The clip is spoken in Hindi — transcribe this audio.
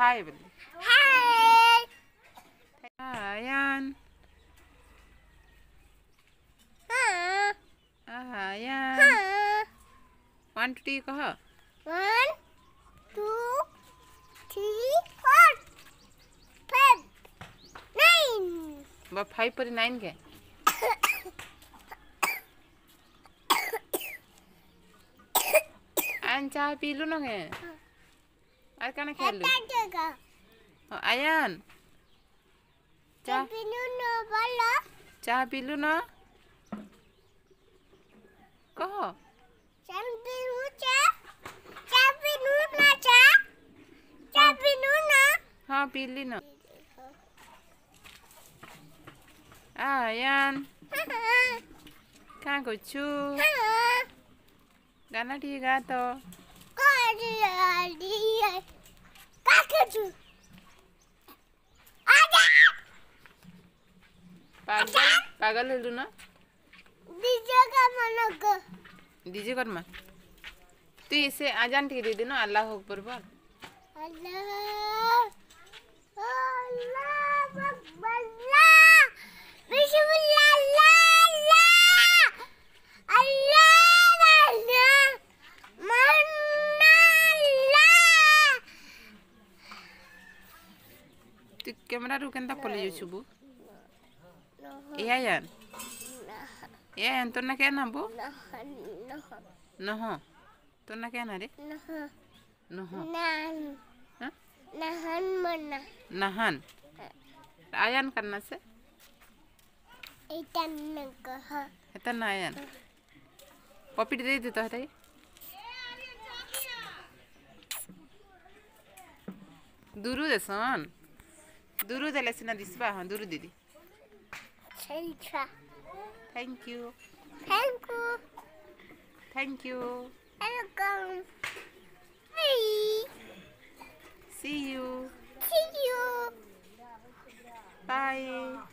हाय बोल। हाय आयान हाँ आयान हाँ 1 2 3 कह। 1 2 3 4 5 9 5 पर 9 के आयन चाह पीलु न के आर कने खेलु आयन चाह पीलु न कह। हाँ पीली न आयन क्या करछु गाना टी गा तो पागल पागल हेलु न डीजे करमा तू इसे आजान टी दे देनो अल्लाह अकबर बोल। तू कैमरा रू केनता पले जाछुबु ए आयन तो ना क्या ना बो नह तो ना क्या ना रे नह नहान आयन करना से इतना ना आयन पॉपिट दे दे तो है दूरू देसन दूरू देले सिना दिसबा। हाँ दूरू दीदी thank you thank you Welcome. see you See you. bye।